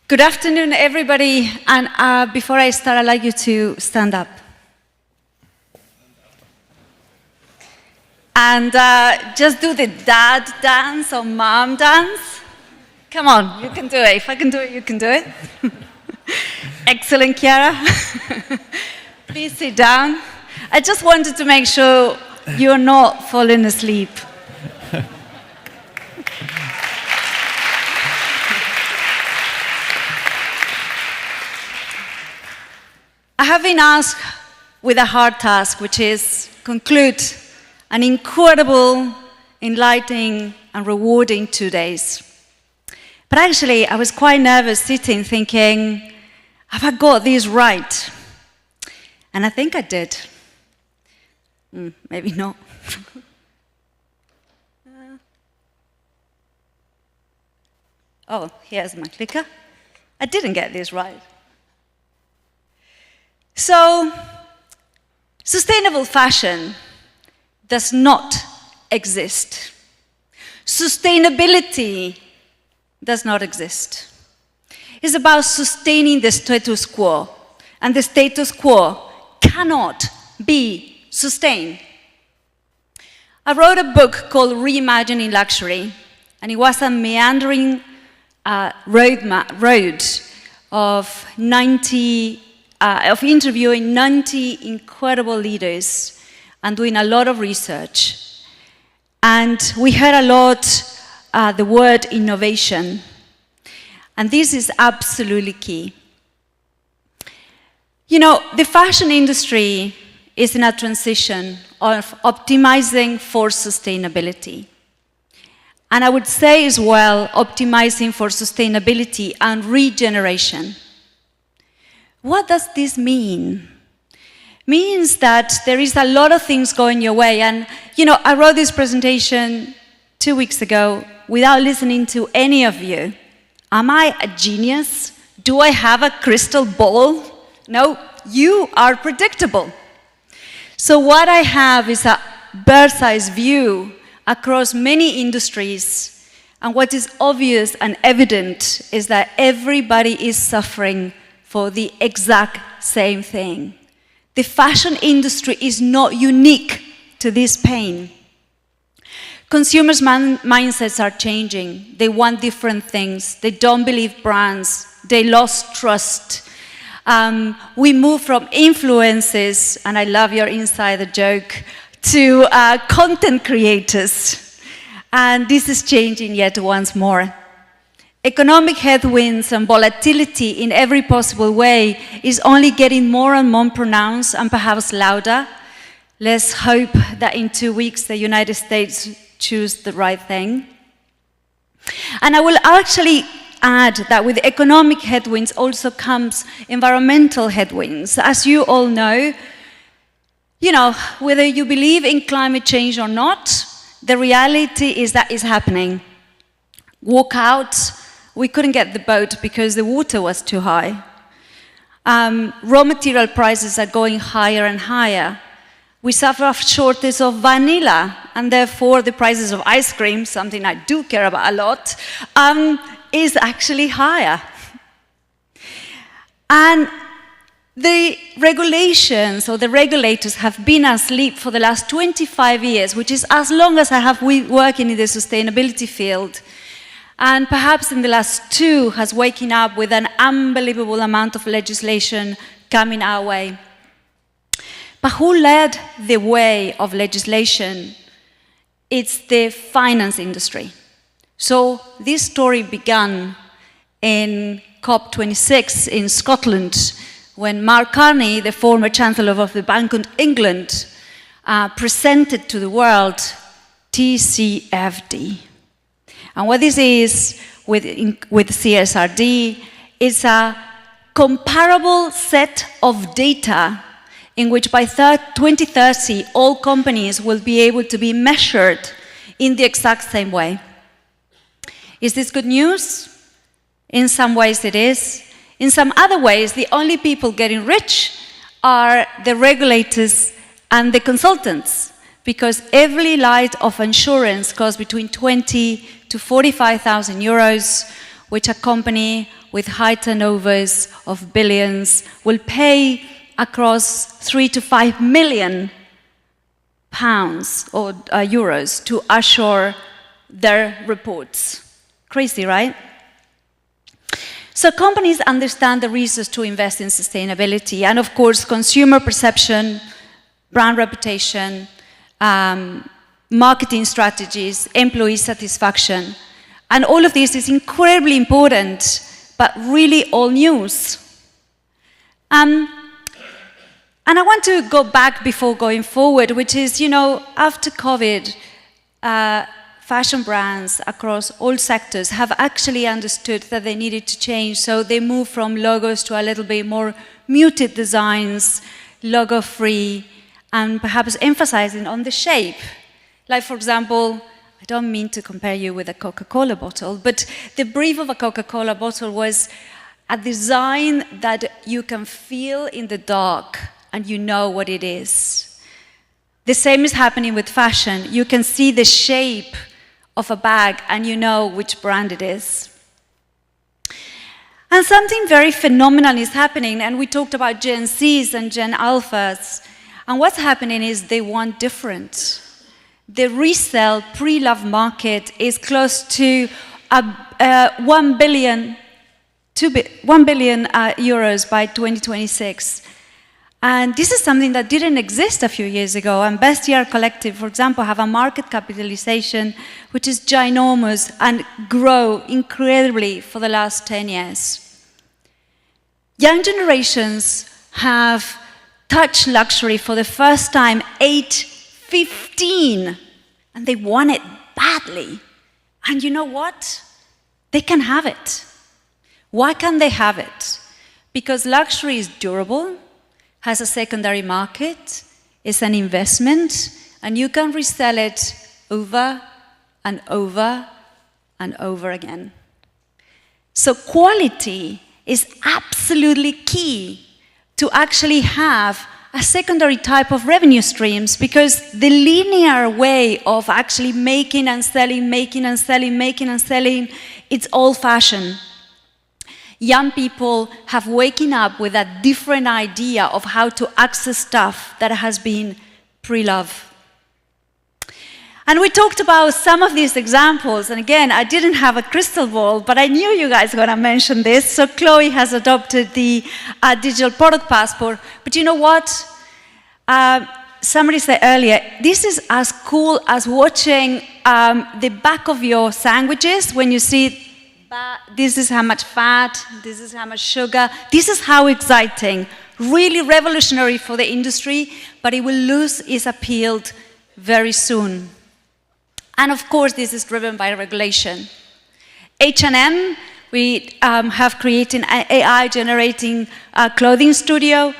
Good afternoon, everybody. And before I start, I'd like you to stand up. And just do the dad dance or mom dance. Come on, you can do it. If I can do it, you can do it. Excellent, Chiara. Please sit down. I just wanted to make sure you're not falling asleep. I have been asked with a hard task, which is conclude an incredible, enlightening, and rewarding 2 days. But actually, I was quite nervous sitting thinking, have I got this right? And I think I did. Maybe not. Oh, here's my clicker. I didn't get this right. So, sustainable fashion does not exist. Sustainability does not exist. It's about sustaining the status quo, and the status quo cannot be sustained. I wrote a book called Reimagining Luxury, and it was a meandering road of interviewing 90 incredible leaders and doing a lot of research. And we heard a lot the word innovation. And this is absolutely key. You know, the fashion industry is in a transition of optimizing for sustainability. And I would say as well, optimizing for sustainability and regeneration. What does this mean? Means that there is a lot of things going your way. And, you know, I wrote this presentation 2 weeks ago without listening to any of you. Am I a genius? Do I have a crystal ball? No, you are predictable. So what I have is a bird's-eye view across many industries. And what is obvious and evident is that everybody is suffering for the exact same thing. The fashion industry is not unique to this pain. Consumers' mindsets are changing. They want different things. They don't believe brands. They lost trust. We move from influencers, and I love your insider joke, to content creators. And this is changing yet once more. Economic headwinds and volatility in every possible way is only getting more and more pronounced and perhaps louder. Let's hope that in 2 weeks the United States choose the right thing. And I will actually add that with economic headwinds also comes environmental headwinds. As you all know, whether you believe in climate change or not, the reality is that it's happening. Walk out. We couldn't get the boat because the water was too high. Raw material prices are going higher and higher. We suffer a shortage of vanilla, and therefore the prices of ice cream, something I do care about a lot, is actually higher. And the regulations or the regulators have been asleep for the last 25 years, which is as long as I have been working in the sustainability field. And perhaps in the last 2 has waken up with an unbelievable amount of legislation coming our way. But who led the way of legislation? It's the finance industry. So this story began in COP26 in Scotland when Mark Carney, the former Chancellor of the Bank of England, presented to the world TCFD. And what this is with CSRD is a comparable set of data in which by 2030 all companies will be able to be measured in the exact same way. Is this good news? In some ways it is. In some other ways, the only people getting rich are the regulators and the consultants, because every line of insurance costs between 20 to 45,000 euros, which a company with high turnovers of billions will pay across 3 to 5 million pounds or euros to assure their reports. Crazy, right? So companies understand the reasons to invest in sustainability, and of course, consumer perception, brand reputation, marketing strategies, employee satisfaction, and all of this is incredibly important, but really all news. And I want to go back before going forward, which is, you know, after COVID, fashion brands across all sectors have actually understood that they needed to change, so they moved from logos to a little bit more muted designs, logo-free, and perhaps emphasizing on the shape. Like, for example, I don't mean to compare you with a Coca-Cola bottle, but the brief of a Coca-Cola bottle was a design that you can feel in the dark and you know what it is. The same is happening with fashion. You can see the shape of a bag and you know which brand it is. And something very phenomenal is happening, and we talked about Gen Zs and Gen Alphas, and what's happening is they want different. The resale pre-love market is close to 1 billion euros by 2026. And this is something that didn't exist a few years ago. And Bestiaire Collective, for example, have a market capitalization which is ginormous and grow incredibly for the last 10 years. Young generations have touched luxury for the first time, 15, and they want it badly. And you know what? They can have it. Why can they have it? Because luxury is durable, has a secondary market, is an investment, and you can resell it over and over and over again. So quality is absolutely key to actually have a secondary type of revenue streams, because the linear way of actually making and selling, it's old-fashioned. Young people have waken up with a different idea of how to access stuff that has been pre-loved. And we talked about some of these examples, and again, I didn't have a crystal ball, but I knew you guys were going to mention this. So Chloe has adopted the digital product passport, but you know what? Somebody said earlier, this is as cool as watching the back of your sandwiches when you see this is how much fat, this is how much sugar. This is how exciting, really revolutionary for the industry, but it will lose its appeal very soon. And of course, this is driven by regulation. H&M, we have created an AI-generating clothing studio.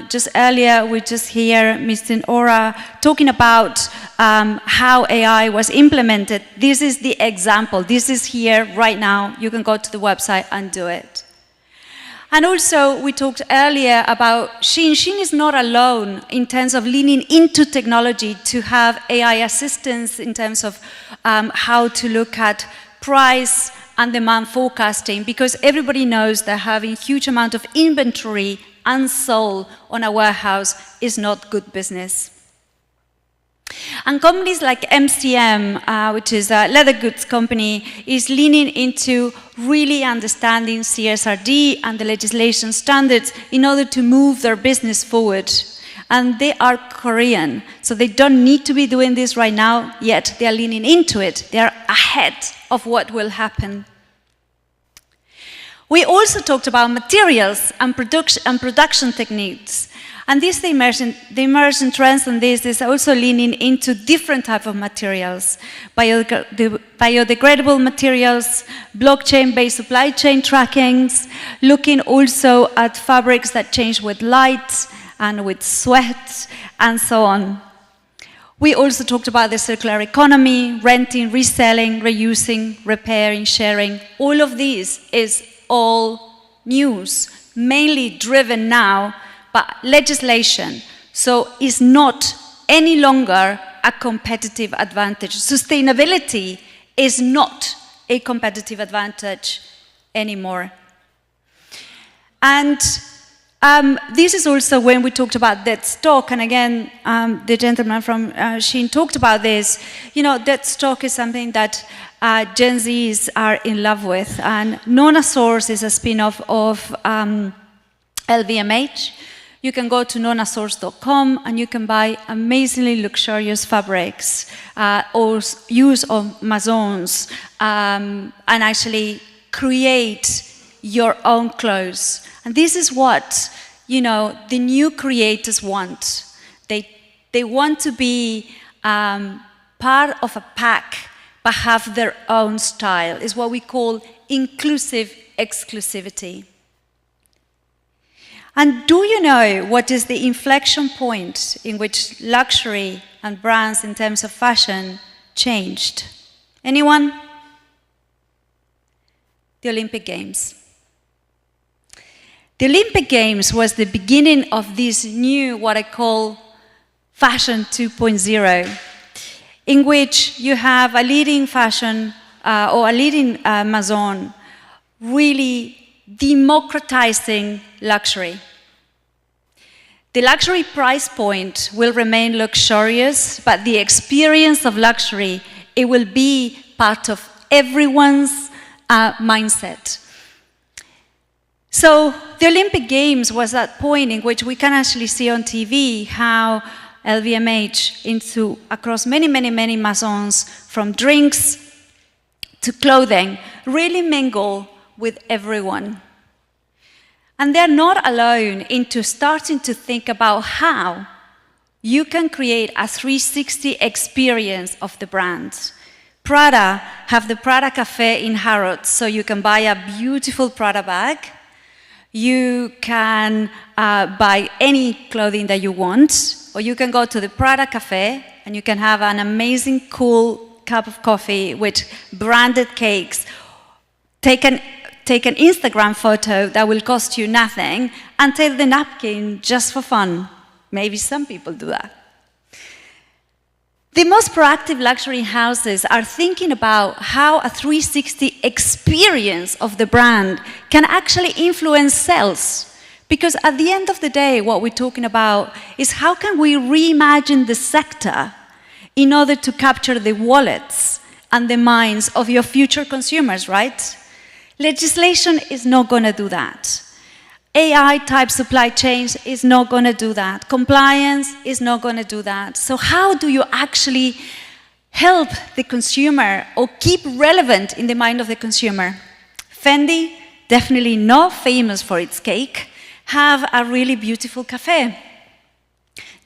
Just earlier, we just hear Mr. Ora talking about how AI was implemented. This is the example. This is here right now. You can go to the website and do it. And also, we talked earlier about Shein. Shein is not alone in terms of leaning into technology to have AI assistance in terms of how to look at price and demand forecasting, because everybody knows that having huge amount of inventory unsold on a warehouse is not good business. And companies like MCM, which is a leather goods company, is leaning into really understanding CSRD and the legislation standards in order to move their business forward. And they are Korean, so they don't need to be doing this right now, yet they are leaning into it. They are ahead of what will happen. We also talked about materials and production techniques. And this, the emerging trends on this is also leaning into different types of materials, biodegradable materials, blockchain-based supply chain trackings, looking also at fabrics that change with light and with sweat, and so on. We also talked about the circular economy, renting, reselling, reusing, repairing, sharing. All of these is all news, mainly driven now by legislation, so it's not any longer a competitive advantage. Sustainability is not a competitive advantage anymore. And this is also when we talked about dead stock, and again, the gentleman from Shein talked about this. You know, dead stock is something that Gen Zs are in love with, and Nona Source is a spin-off of LVMH. You can go to nonasource.com and you can buy amazingly luxurious fabrics or use of maisons and actually create your own clothes. And this is what, you know, the new creators want. They want to be part of a pack, but have their own style. It's what we call inclusive exclusivity. And do you know what is the inflection point in which luxury and brands in terms of fashion changed? Anyone? The Olympic Games. The Olympic Games was the beginning of this new, what I call fashion 2.0, in which you have a leading fashion or a leading maison really democratizing luxury. The luxury price point will remain luxurious, but the experience of luxury, it will be part of everyone's mindset. So the Olympic Games was that point in which we can actually see on TV how LVMH across many maisons, from drinks to clothing, really mingle with everyone. And they're not alone into starting to think about how you can create a 360 experience of the brand. Prada have the Prada Cafe in Harrods, so you can buy a beautiful Prada bag. You can buy any clothing that you want, or you can go to the Prada Cafe and you can have an amazing, cool cup of coffee with branded cakes. Take an Instagram photo that will cost you nothing and take the napkin just for fun. Maybe some people do that. The most proactive luxury houses are thinking about how a 360 experience of the brand can actually influence sales. Because at the end of the day, what we're talking about is how can we reimagine the sector in order to capture the wallets and the minds of your future consumers, right? Legislation is not going to do that. AI-type supply chains is not going to do that. Compliance is not going to do that. So how do you actually help the consumer or keep relevant in the mind of the consumer? Fendi, definitely not famous for its cake, have a really beautiful cafe.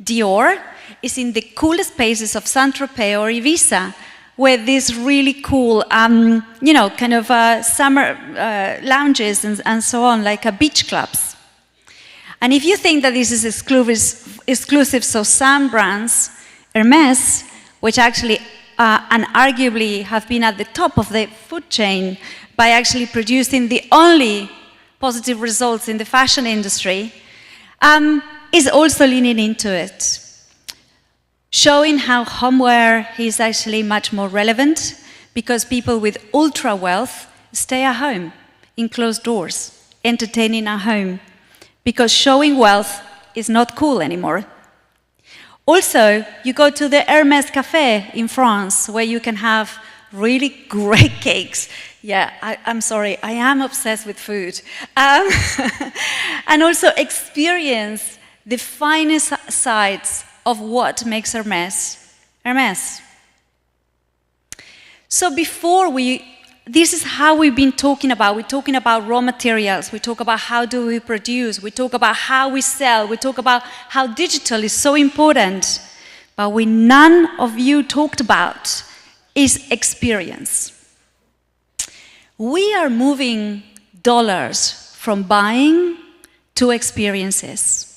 Dior is in the coolest spaces of Saint-Tropez or Ibiza, where these really cool, kind of summer lounges and so on, like beach clubs. And if you think that this is exclusive, so some brands, Hermes, which actually and arguably have been at the top of the food chain by actually producing the only positive results in the fashion industry, is also leaning into it, showing how homeware is actually much more relevant because people with ultra wealth stay at home in closed doors, entertaining at home, because showing wealth is not cool anymore. Also, you go to the Hermes Cafe in France, where you can have really great cakes. Yeah, I'm sorry, I am obsessed with food. And also experience the finest sides of what makes Hermes, Hermes. So this is how we've been talking about. We're talking about raw materials. We talk about how do we produce. We talk about how we sell. We talk about how digital is so important. But what none of you talked about is experience. We are moving dollars from buying to experiences.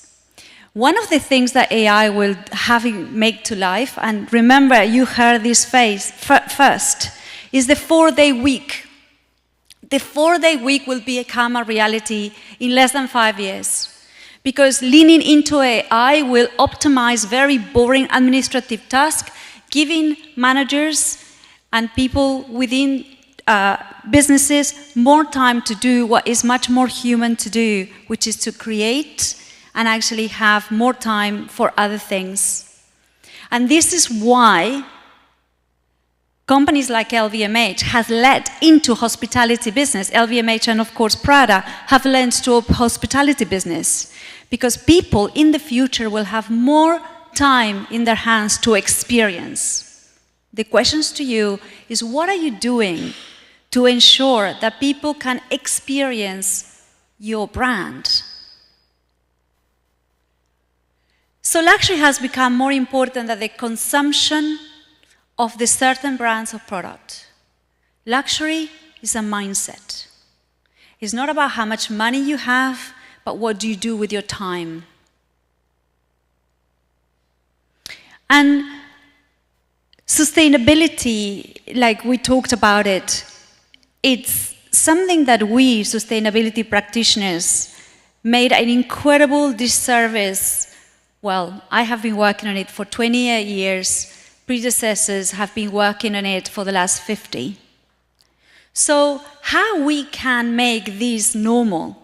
One of the things that AI will make to life, and remember, you heard this first, is the 4-day week. The 4-day week will become a reality in less than 5 years. Because leaning into AI will optimize very boring administrative tasks, giving managers and people within businesses more time to do what is much more human to do, which is to create and actually have more time for other things. And this is why companies like LVMH have led into hospitality business. LVMH and of course Prada have led to hospitality business, because people in the future will have more time in their hands to experience. The questions to you is, what are you doing to ensure that people can experience your brand? So luxury has become more important than the consumption of the certain brands of product. Luxury is a mindset. It's not about how much money you have, but what do you do with your time. And sustainability, like we talked about it, it's something that we, sustainability practitioners, made an incredible disservice. Well, I have been working on it for 28 years. Predecessors have been working on it for the last 50. So how we can make this normal?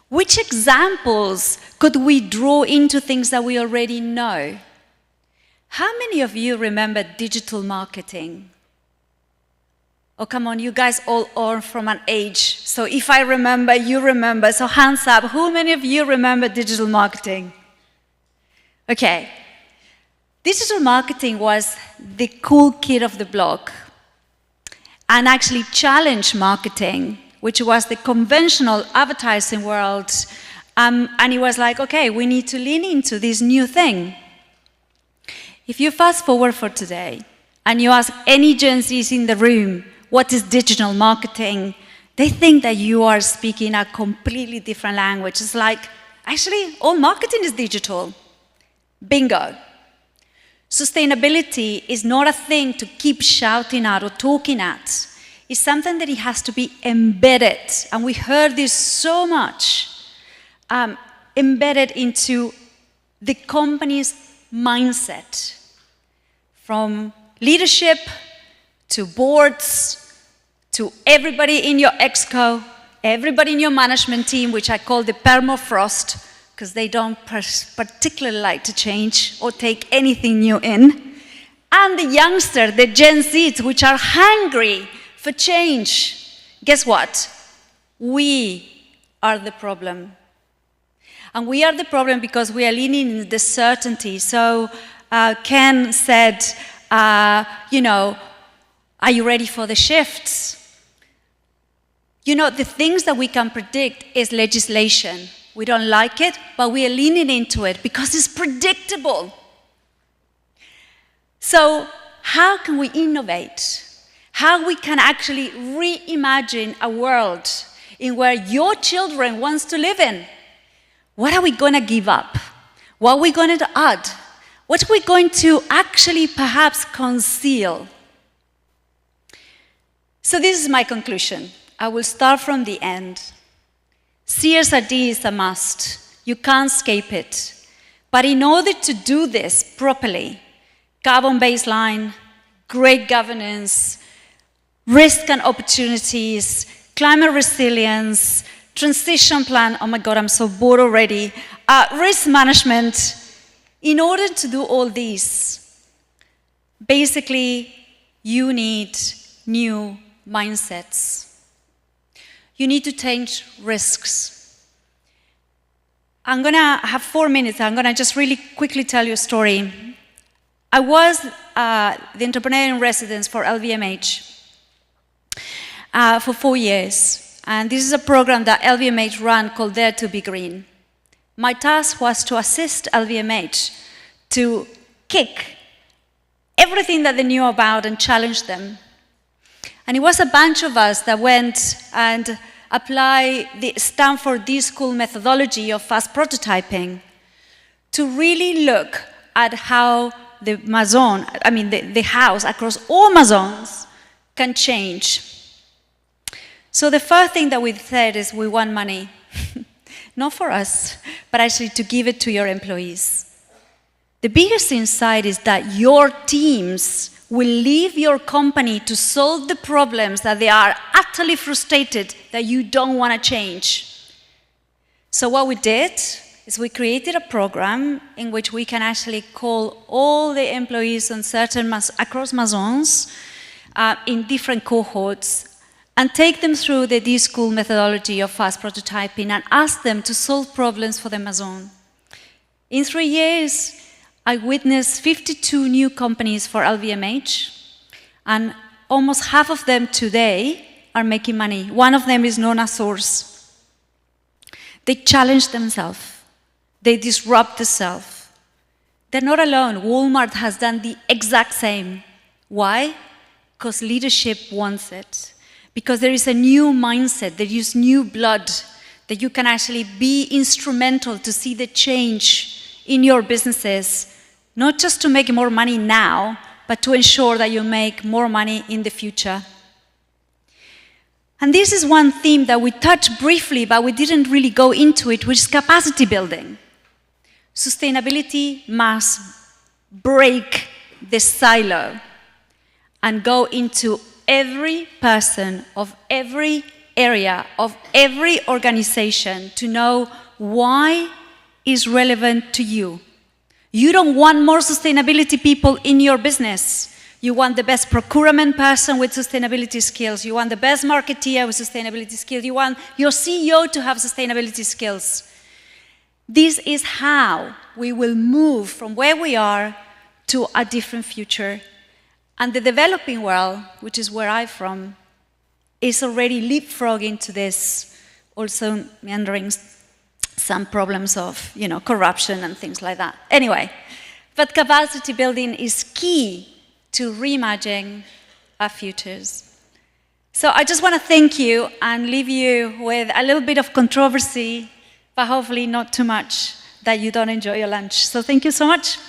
Which examples could we draw into things that we already know? How many of you remember digital marketing? Oh, come on, you guys all are from an age. So if I remember, you remember. So hands up, how many of you remember digital marketing? Okay. Digital marketing was the cool kid of the block and actually challenged marketing, which was the conventional advertising world. And it was like, okay, we need to lean into this new thing. If you fast forward for today and you ask any Gen Zs in the room, what is digital marketing? They think that you are speaking a completely different language. It's like, actually, all marketing is digital. Bingo. Sustainability is not a thing to keep shouting at or talking at. It's something that it has to be embedded. And we heard this so much. Embedded into the company's mindset. From leadership to boards, to everybody in your exco, everybody in your management team, which I call the permafrost, because they don't particularly like to change or take anything new in. And the youngster, the Gen Zs, which are hungry for change. Guess what? We are the problem. And we are the problem because we are leaning in the certainty. So Ken said, you know, are you ready for the shifts? You know, the things that we can predict is legislation. We don't like it, but we are leaning into it because it's predictable. So how can we innovate? How we can actually reimagine a world in where your children wants to live in? What are we going to give up? What are we going to add? What are we going to actually perhaps conceal? So this is my conclusion. I will start from the end. CSRD is a must. You can't escape it. But in order to do this properly, carbon baseline, great governance, risk and opportunities, climate resilience, transition plan, oh my God, I'm so bored already, risk management. In order to do all these, basically, you need new mindsets. You need to change risks. I'm going to have 4 minutes. I'm going to just really quickly tell you a story. I was the entrepreneur in residence for LVMH for 4 years. And this is a program that LVMH ran called Dare to be Green. My task was to assist LVMH to kick everything that they knew about and challenge them. And it was a bunch of us that went and applied the Stanford D-School methodology of fast prototyping to really look at how the maison, I mean the house across all maisons can change. So the first thing that we said is we want money. Not for us, but actually to give it to your employees. The biggest insight is that your teams will leave your company to solve the problems that they are utterly frustrated that you don't want to change. So what we did is we created a program in which we can actually call all the employees on across Maisons in different cohorts and take them through the D-School methodology of fast prototyping and ask them to solve problems for the Maison. In 3 years, I witnessed 52 new companies for LVMH, and almost half of them today are making money. One of them is known as Source. They challenge themselves. They disrupt themselves. They're not alone. Walmart has done the exact same. Why? Because leadership wants it. Because there is a new mindset, there is new blood, that you can actually be instrumental to see the change in your businesses, not just to make more money now, but to ensure that you make more money in the future. And this is one theme that we touched briefly, but we didn't really go into it, which is capacity building. Sustainability must break the silo and go into every person of every area of every organization to know why is relevant to you. You don't want more sustainability people in your business. You want the best procurement person with sustainability skills. You want the best marketeer with sustainability skills. You want your CEO to have sustainability skills. This is how we will move from where we are to a different future. And the developing world, which is where I'm from, is already leapfrogging to this, also meandering some problems of, corruption and things like that. Anyway, but capacity building is key to reimagine our futures. So I just want to thank you and leave you with a little bit of controversy, but hopefully not too much that you don't enjoy your lunch. So thank you so much.